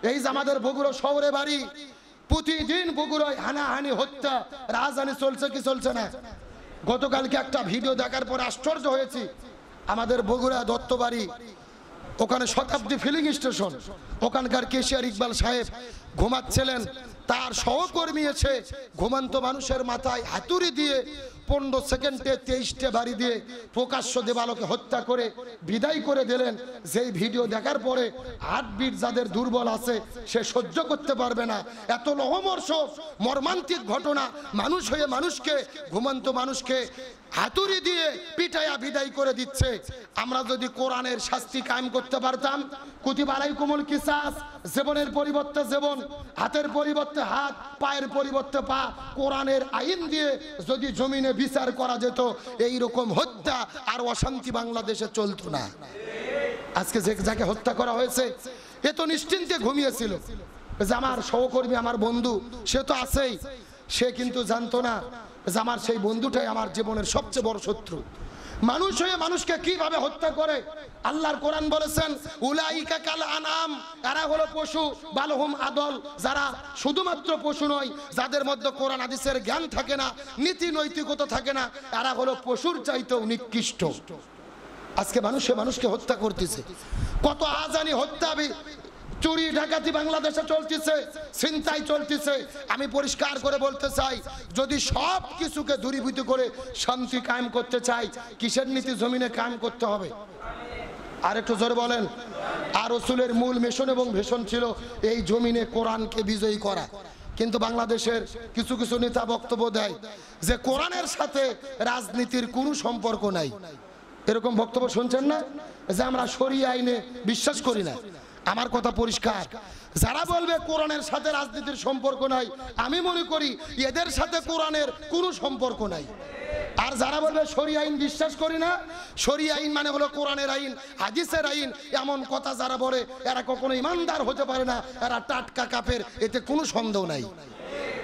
এই যে আমাদের বগুড়া শহরে বাড়ি, প্রতিদিন বগুড়ায় হানাহানি হত্যা রাজধানী চলছে কি চলছে না? গতকালকে একটা ভিডিও দেখার পর আশ্চর্য হয়েছি। আমাদের বগুড়া দত্তবাড়ি, ওখানে শতাব্দী ফিলিং স্টেশন, ওখানকার কেশিয়ার ইকবাল সাহেব ঘুমাচ্ছিলেন, তার সহকর্মী এসে ঘুমন্ত মানুষের মাথায় হাতুড়ি দিয়ে 15 সেকেন্ডে 23টে বাড়ি দিয়ে প্রকাশ্য দেবালোকে হত্যা করে বিদায় করে দিলেন। যেই ভিডিও দেখার পরে হার্টবিট যাদের দুর্বল আছে সে সহ্য করতে পারবে না। এত লোহমর্ষ মর্মান্তিক ঘটনা, মানুষ হয়ে মানুষকে, ঘুমন্ত মানুষকে হাতুড়ি দিয়ে পিটাইয়া বিদায় করে দিচ্ছে। আমরা যদি কোরআনের শাস্তি কায়েম করতে পারতাম, কুতিবা আলাইকুমুল কিসাস, জীবনের পরিবর্তে জীবন, হাতের পরিবর্তে হাত, পায়ের পরিবর্তে পা, কোরআনের আইন দিয়ে যদি জমিনে বিচার করা যেত, এই রকম হত্যা আর অশান্তি বাংলাদেশে চলতো না। আজকে যাকে হত্যা করা হয়েছে এ তো নিশ্চিন্তে ঘুমিয়েছিল, যে আমার সহকর্মী, আমার বন্ধু, সে তো আছেই, সে কিন্তু জানতো না যে আমার সেই বন্ধুটাই আমার জীবনের সবচেয়ে বড় শত্রু। মানুষ হয়ে মানুষকে কিভাবে হত্যা করে। আল্লাহর কোরআন বলেছেন উলাইকা কাল আনাম, এরা হলো পশু, বালহুম আদল, যারা শুধুমাত্র পশু নয়, যাদের মধ্যে কোরআন হাদিসের জ্ঞান থাকে না, নীতি নৈতিকতা থাকে না, এরা হলো পশুর চাইতেও নিকৃষ্ট। আজকে মানুষে মানুষকে হত্যা করতেছে, কত আজানি হত্যা, চুরি ডাকাতি বাংলাদেশে চলতেছে, ছিনতাই চলতেছে। আমি পরিষ্কার করে বলতে চাই, যদি সব কিছুকে দূরীভূত করে শান্তি কায়েম করতে চাই, কিসের নীতি জমিনে কায়েম করতে হবে? আর একটু জোরে বলেন। আর রাসূলের মূল মিশন এবং ভীষণ ছিল এই জমিনে কোরআনকে বিজয়ী করা। কিন্তু বাংলাদেশের কিছু কিছু নেতা বক্তব্য দেয় যে কোরআনের সাথে রাজনীতির কোনো সম্পর্ক নাই। এরকম বক্তব্য শুনছেন না? যে আমরা শরিয়া আইনে বিশ্বাস করি না। আমার কথা পরিষ্কার, যারা বলবে কোরআনের সাথে রাজনীতির সম্পর্ক নাই, আমি মনে করি এদের সাথে কোরআনের কোনো সম্পর্ক নাই। আর যারা বলবে শরিয়া আইন বিশ্বাস করি না, শরিয়া আইন মানে হলো কোরআনের আইন, হাদিসের আইন, এমন কথা যারা বলে এরা কখনো ইমানদার হতে পারে না, এরা টাটকা কাফের, এতে কোনো সন্দেহ নাই।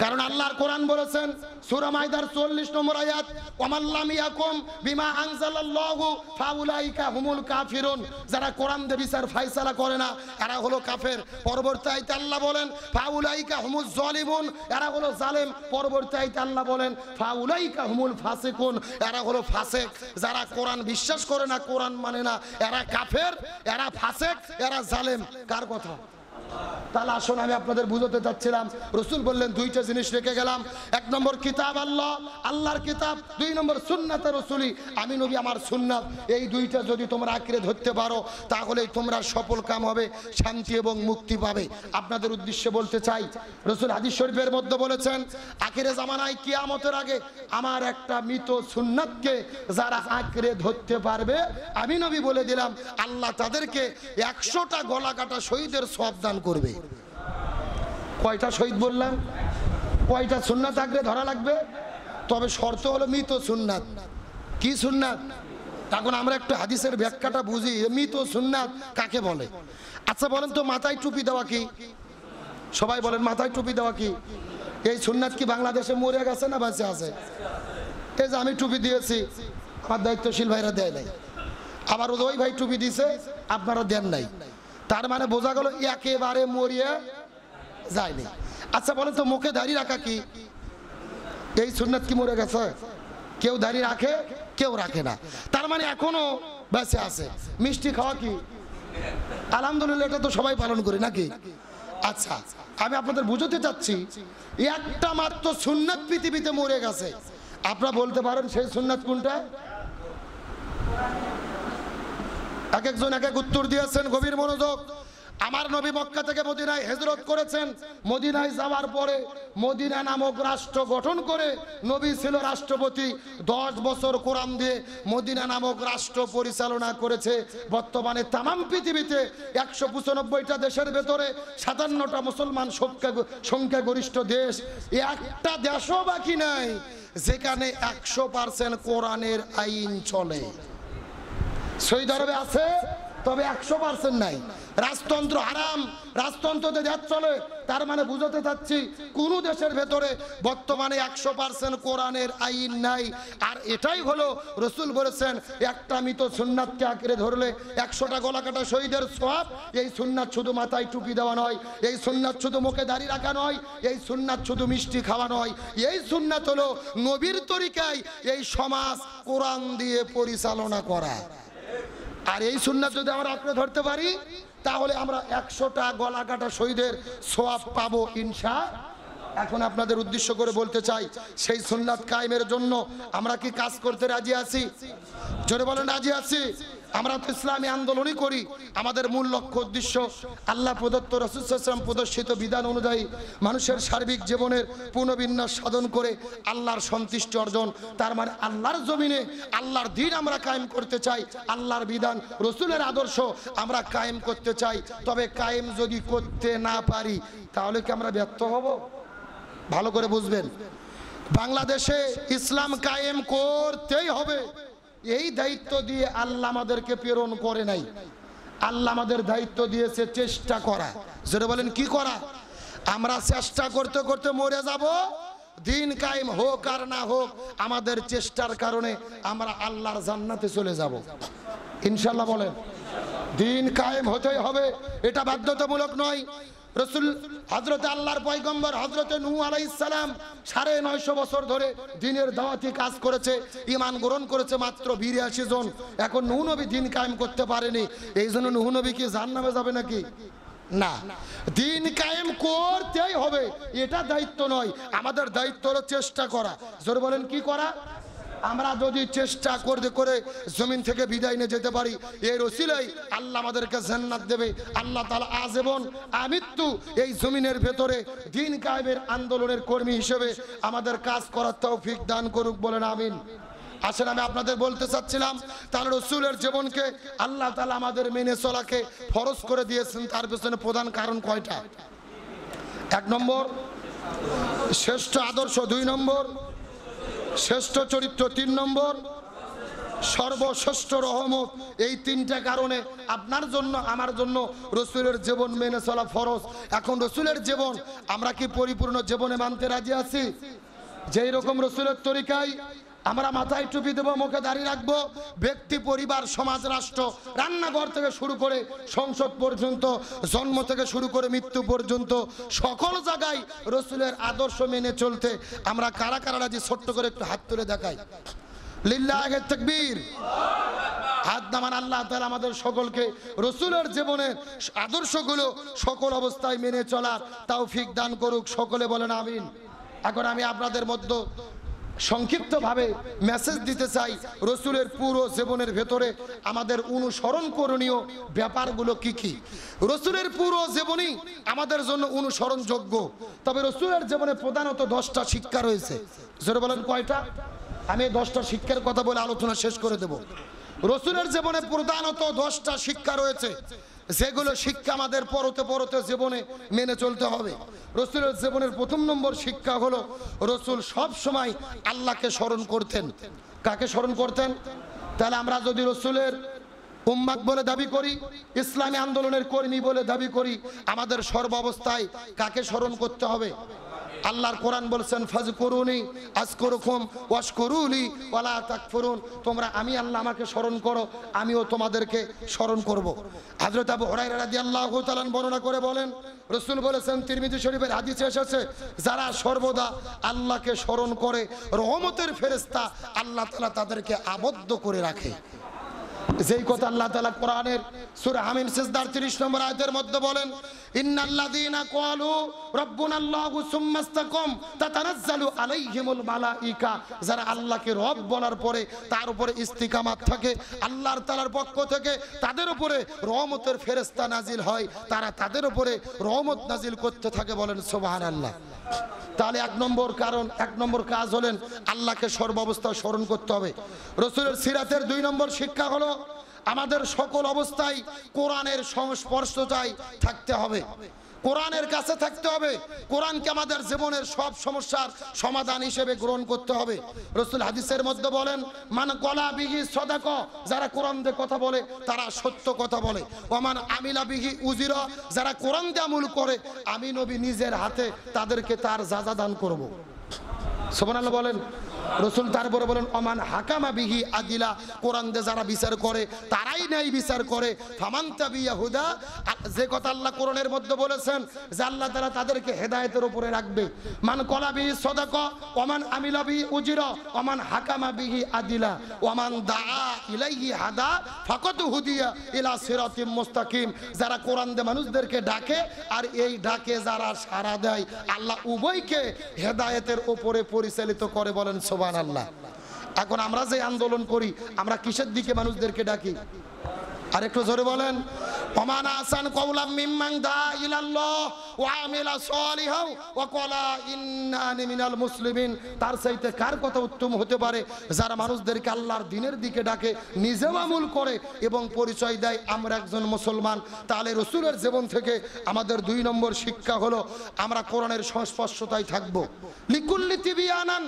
কারণ আল্লাহর কোরআন বলেছেন সূরা মাইদার 44 নম্বর আয়াত, ওয়ামাল্লাম ইয়াকুম বিমা আনজালাল্লাহু ফাউলাইকা হুমুল কাফিরুন, যারা কোরআন দিয়ে বিচার ফায়সালা করে না এরা হলো কাফের। পরবর্তী আয়াতে আল্লাহ বলেন ফাউলাইকা হুমুজ জালিমুন, এরা হলো জালেম। পরবর্তী আয়াতে আল্লাহ বলেন ফাউলাইকা হুমুল ফাসিকুন, এরা হলো ফাসিক। যারা কোরআন বিশ্বাস করে না, কোরআন মানে না, এরা কাফের, এরা ফাসিক, এরা জালেম। কার কথা? তাহলে আসুন আমি আপনাদের বুঝাতে চাচ্ছিলাম, রাসূল বললেন দুইটা জিনিস রেখে গেলাম, এক নম্বর কিতাব আল্লাহ, আল্লাহর কিতাব, দুই নম্বর সুন্নাতে রাসূলি, আমি নবী আমার সুন্নাত। এই দুইটা যদি তোমরা আঁকড়ে ধরতে পারো তাহলেই তোমরা সফল কাম হবে, শান্তি এবং মুক্তি পাবে। আপনাদের উদ্দেশ্যে বলতে চাই, রাসূল হাদিস শরীফের মধ্যে বলেছেন আখিরে জামানায় কিয়ামতের আগে আমার একটা মৃত সুন্নাতকে যারা আঁকড়ে ধরতে পারবে, আমি নবী বলে দিলাম আল্লাহ তাদেরকে 100টা গলা কাটা শহীদের সওয়াব দান করবে। কয়টা শহীদ বললাম? কয়টা সুন্নাত আঁকড়ে ধরা লাগবে? তবে শর্ত হলো মৃত সুন্নাত। কি সুন্নাত? এখন আমরা একটু হাদিসের ব্যাখ্যাটা বুঝি, মৃত সুন্নাত কাকে বলে। আচ্ছা বলেন তো, মাথায় টুপি দেওয়া কি? সবাই বলেন মাথায় টুপি দেওয়া কি? এই সুন্নাত কি বাংলাদেশে মরে গেছে না বেঁচে আছে? এই যে আমি টুপি দিয়েছি, আমার দায়িত্বশীল ভাইরা দেয় নাই, আবার ওই ভাই টুপি দিছে, আপনারা দেন নাই, তার মানে বোঝা গেল একেবারে মরিয়ে যায়নি। আচ্ছা বলেন তো, মুখে দাড়ি রাখা কি? এই সুন্নাত কি মরে গেছে? কেউ দাড়ি রাখে, কেউ রাখে না, তার মানে এখনো বেঁচে আছে। মিষ্টি খাওয়া কি? আলহামদুলিল্লাহ, এটা তো সবাই পালন করি নাকি? আচ্ছা আমি আপনাদের বুঝতে চাচ্ছি, একটা মাত্র সুন্নাত পৃথিবীতে মরে গেছে, আপনারা বলতে পারেন সেই সুন্নাত কোনটা? এক একজন এক এক উত্তর দিয়েছেন, গভীর মনোযোগ। আমার নবী মক্কা থেকে মদিনায় হিজরত করেছেন। মদিনায় যাওয়ার পরে মদিনা নামক রাষ্ট্র গঠন করে নবী ছিল রাষ্ট্রপতি। 10 বছর কোরআন দিয়ে মদিনা নামক রাষ্ট্র পরিচালনা করেছে। বর্তমানে তামাম পৃথিবীতে 195টা দেশের ভেতরে 57টা মুসলমান সংখ্যাগরিষ্ঠ দেশ। একটা দেশও বাকি নাই যেখানে 100% কোরআনের আইন চলে। সৌদি আরবে আছে, তবে 100% নাই। রাজতন্ত্র হারাম, রাজতন্ত্রতে দেশ চলে, তার মানে বুঝাতে চাচ্ছি কোন দেশের ভেতরে বর্তমানে 100% কোরআনের আইন নাই। আর এটাই হলো রসুল বলেছেন, একটা মৃত সুন্নাতকে আঁকড়ে ধরলে 100টা গলা কাটা শহীদের সওয়াব। এই সুন্নাত শুধু মাথায় টুপি দেওয়া নয়, এই সুন্নাত শুধু মুখে দাড়ি রাখা নয়, এই সুন্নাত শুধু মিষ্টি খাওয়া নয়, এই সুন্নাত হলো নবীর তরিকায় এই সমাজ কোরআন দিয়ে পরিচালনা করা। আর এই সুন্নাত যদি আমরা আঁকড়ে ধরতে পারি তাহলে আমরা 100টা গলা কাটা শহীদের সওয়াব পাবো ইনশাআল্লাহ। এখন আপনাদের উদ্দেশ্য করে বলতে চাই, সেই সুন্নাত কায়েমের জন্য আমরা কি কাজ করতে রাজি আছি? জোরে বলেন রাজি আছি। আমরা তো ইসলামী আন্দোলনই করি। আমাদের মূল লক্ষ্য উদ্দেশ্য আল্লাহ প্রদত্ত রাসূল সাল্লাল্লাহু আলাইহি ওয়াসাল্লাম প্রদর্শিত বিধান অনুযায়ী মানুষের সার্বিক জীবনের পুনর্বিন্যাস সাধন করে আল্লাহর সন্তুষ্টি অর্জন। তার মানে আল্লাহর জমিনে আল্লাহর দ্বীন আমরা কায়েম করতে চাই, আল্লাহর বিধান রসুলের আদর্শ আমরা কায়েম করতে চাই। তবে কায়েম যদি করতে না পারি তাহলে কি আমরা ব্যর্থ হব? ভালো করে বুঝবেন, বাংলাদেশে ইসলাম কায়েম করতেই হবে। এই দায়িত্ব দিয়ে আল্লাহ আমাদেরকে প্রেরণ করে নাই। আল্লাহ আমাদের দায়িত্ব দিয়েছে চেষ্টা করা। যেটা বলেন কি করা? আমরা চেষ্টা করতে করতে মরে যাব। দিন কায়েম হোক আর না হোক, আমাদের চেষ্টার কারণে আমরা আল্লাহর জান্নাতে চলে যাব ইনশাআল্লাহ। বলেন দিন কায়েম হতেই হবে, এটা বাধ্যতামূলক নয়। রসুল হযরত আল্লাহর পয়গম্বর হযরত নূহ আলাইহিস সালাম 950 বছর ধরে দ্বীনের দাওয়াতি কাজ করেছে, ঈমান গ্রহণ করেছে মাত্র 82 জন। এখন নূহ নবী দ্বীন কায়েম করতে পারেনি, এই জন্য নূহ নবী কি জাহান্নামে যাবে নাকি? না, দ্বীন কায়েম করতেই হবে, এটা দায়িত্ব নয়। আমাদের দায়িত্ব হলো চেষ্টা করা। জোরে বলেন কি করা? আমরা যদি চেষ্টা করতে করে জমিন থেকে বিদায় নিয়ে যেতে পারি, এর ওসিলায় আল্লাহ আমাদেরকে জান্নাত দেবে। আল্লাহ তাআলা আজীবন আমৃত্যু এই জমিনের ভেতরে দ্বীন কায়েমের আন্দোলনের কর্মী হিসেবে আমাদের কাজ করার তৌফিক দান করুক। বলেন আমিন। আসেন, আমি আপনাদের বলতে চাচ্ছিলাম, তার রসুলের জীবনকে আল্লাহ তাআলা আমাদের মেনে চলাকে ফরজ করে দিয়েছেন। তার পেছনে প্রধান কারণ কয়টা? 1 নম্বর শ্রেষ্ঠ আদর্শ, 2 নম্বর শ্রেষ্ঠ চরিত্র, 3 নম্বর সর্বশ্রেষ্ঠ রহমত। এই 3টা কারণে আপনার জন্য আমার জন্য রসুলের জীবন মেনে চলা ফরজ। এখন রসুলের জীবন আমরা কি পরিপূর্ণ জীবনে মানতে রাজি আছি? যেই রকম রসুলের তরিকায় আমরা মাথায় টুপি দেবো, মুখে দাড়ি রাখবো, ব্যক্তি, পরিবার, সমাজ, রাষ্ট্র, রান্নাঘর থেকে শুরু করে সংসদ পর্যন্ত, জন্ম থেকে শুরু করে মৃত্যু পর্যন্ত সকল জায়গায় রসুলের আদর্শ মেনে চলতে আমরা কারা কারা রাজি? ছোট্ট করে একটু হাত তুলে দেখাই। লিল্লাহি তাকবীর। হাত নামান। আল্লাহ তাআলা আমাদের সকলকে রসুলের জীবনের আদর্শগুলো সকল অবস্থায় মেনে চলার তৌফিক দান করুক। সকলে বলেন আমিন। এখন আমি আপনাদের মধ্যে সংক্ষিপ্তভাবে মেসেজ দিতে চাই, রসুলের পুরো জীবনের ভেতরে আমাদের অনুসরণ করণীয় ব্যাপারগুলো কি কি। রসুলের পুরো জীবনই আমাদের জন্য অনুসরণযোগ্য, তবে রসুলের জীবনে প্রধানত 10টা শিক্ষা রয়েছে। জোরে বলেন কয়টা? আমি 10টা শিক্ষার কথা বলে আলোচনা শেষ করে দেব। রসুলের জীবনে প্রধানত 10টা শিক্ষা রয়েছে, যেগুলো শিক্ষা আমাদের পরতে পরতে জীবনে মেনে চলতে হবে। রসুলের জীবনের 1 নম্বর শিক্ষা হলো রসুল সব সময় আল্লাহকে স্মরণ করতেন। কাকে স্মরণ করতেন? তাহলে আমরা যদি রসুলের উম্মত বলে দাবি করি, ইসলামী আন্দোলনের কর্মী বলে দাবি করি, আমাদের সর্বাবস্থায় কাকে স্মরণ করতে হবে? আল্লাহর কোরআন বলছেন, ফাজকুরুনি আযকুরুকুম ওয়াশকুরুলি ওয়ালা তাকফুরুন। তোমরা আমি আল্লাহ আমাকে স্মরণ করো, আমিও তোমাদেরকে স্মরণ করব। হযরত আবু হুরায়রা রাদিয়াল্লাহু তাআলা বর্ণনা করে বলেন, রাসূল বলেছেন, তিরমিজি শরীফের হাদিসে এসেছে, যারা সর্বদা আল্লাহকে স্মরণ করে রহমতের ফেরেশতা আল্লাহ তাআলা তাদেরকে আবদ্ধ করে রাখে। যেই কথা আল্লাহ তাআলা কোরআনের সূরা হামিম সিজদার 30 নম্বর আয়াতের মধ্যে বলেন, ইন্নাল্লাযীনা ক্বালু রাব্বুনাল্লাহু সুম্মা ইসতাকাম তাতানাজ্জালু আলাইহিমুল মালাইকা। যারা আল্লাহকে রব বলার পরে তার উপরে ইস্তিকামাত থাকে, আল্লাহর তাআলার পক্ষ থেকে তাদের উপরে রহমতের ফেরেশতা নাজিল হয়, তারা তাদের উপরে রহমত নাজিল করতে থাকে। বলেন সুবহানাল্লাহ। তাহলে 1 নম্বর কারণ, 1 নম্বর কাজ হলেন আল্লাহকে সর্বাবস্থায় স্মরণ করতে হবে। রসুলের সিরাতের 2 নম্বর শিক্ষা হলো আমাদের সকল অবস্থায় কোরআনের সংস্পর্শতায় থাকতে হবে। কোরআনের কাছে থাকতে হবে, কোরআনকে আমাদের জীবনের সব সমস্যার সমাধান হিসেবে গ্রহণ করতে হবে। রাসূল হাদিসের মধ্যে বলেন, মান কলা বিহি সাদাকা, যারা কোরআন দিয়ে কথা বলে তারা সত্য কথা বলে। ওমান আমিলা বিহি উজিরা, যারা কোরআন দিয়ে আমল করে আমি নবী নিজের হাতে তাদেরকে তার যাজা দান করব। সুবহানাল্লাহ বলেন। রাসূল তারপরে বলেন, ওমান হাকামা বিহি আদিলা, কোরআন দিয়ে যারা বিচার করে তারাই ন্যায় বিচার করে। ফামান তাবিয়া হুদা, যে কথা আল্লাহ কোরআনের মধ্যে বলেছেন যে আল্লাহ তাআলা তাদেরকে হেদায়েতের উপরে রাখবে। মান কলা বিহি সাদাকা, ওমান আমিলা বিহি উজরা, ওমান হাকামা বিহি আদিলা, ওমান দাআ ইলাইহি হাদা ফাকাদ হুদিয়া ইলা সিরাতিম মুস্তাকিম। যারা কোরআন দিয়ে মানুষদেরকে ডাকে আর এই ডাকে যারা সাড়া দেয়, আল্লাহ উভয়কে হেদায়েতের উপরে পরিচালিত করে। বলেন সুবহানাল্লাহ। এখন আমরা যে আন্দোলন করি, আমরা কিসের দিকে মানুষদেরকে ডাকি? আর একটু জোরে বলেন। ওমান আসান কওলাম মিম্মান দা ইলাল্লাহ ওয়া আমিলা সালিহাও ওয়া ক্বালা ইন্নানি মিনাল মুসলিমিন। তার চাইতে কার কথা উত্তম হতে পারে? যারা মানুষদেরকে আল্লাহর দ্বীনের দিকে ডাকে, নিজেও আমল করে এবং পরিচয় দেয় আমরা একজন মুসলমান। তাহলে রাসূলের জীবন থেকে আমাদের 2 নম্বর শিক্ষা হলো আমরা কোরআনের সংস্পর্শতায় থাকব। লিকুল্লি তিবিয়ানান,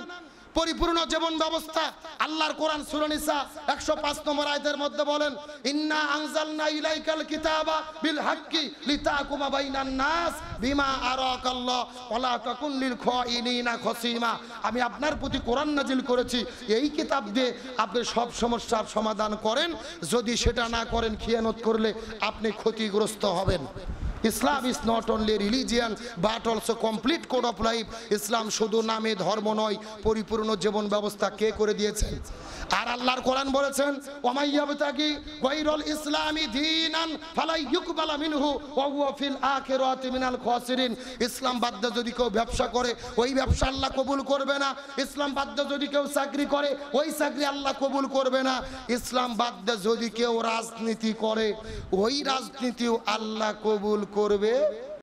পরিপূর্ণ জীবন ব্যবস্থা। আল্লাহর কোরআন সূরা নিসা 105 নম্বর আয়াতের মধ্যে বলেন, ইন্না আনজালনা ইলাইকাল কিতাবা বিল হাক্কি লিতাকুমা বাইনান নাস বিমা আরাকাল্লাহ ওয়া লা তাকুন লিল খাইনিনা খসিমা। আমি আপনার প্রতি কোরআন নাজিল করেছি এই কিতাব দিয়ে আপনি সব সমস্যার সমাধান করেন, যদি সেটা না করেন, খিয়ানত করলে আপনি ক্ষতিগ্রস্ত হবেন। Islam is not only religion but also complete code of life. ইসলাম শুধু নামে ধর্ম নয়, পরিপূর্ণ জীবন ব্যবস্থা কে করে দিয়েছেন। আর আল্লাহর কোরআন বলেছেন, ওয়ামাইয়াবতাগি গায়রুল ইসলামি দীনান ফালা ইউকবালা মিনহু ওয়া হুয়া ফিল আখিরাতি মিনাল খাসিরিন। ইসলাম বাদ দিয়ে যদি কেউ ব্যবসা করে, ওই ব্যবসা আল্লাহ কবুল করবে না। ইসলাম বাদ দিয়ে যদি কেউ চাকরি করে, ওই চাকরি আল্লাহ কবুল করবে না। ইসলাম বাদ দিয়ে যদি কেউ রাজনীতি করে, ওই রাজনীতিও আল্লাহ কবুল করবে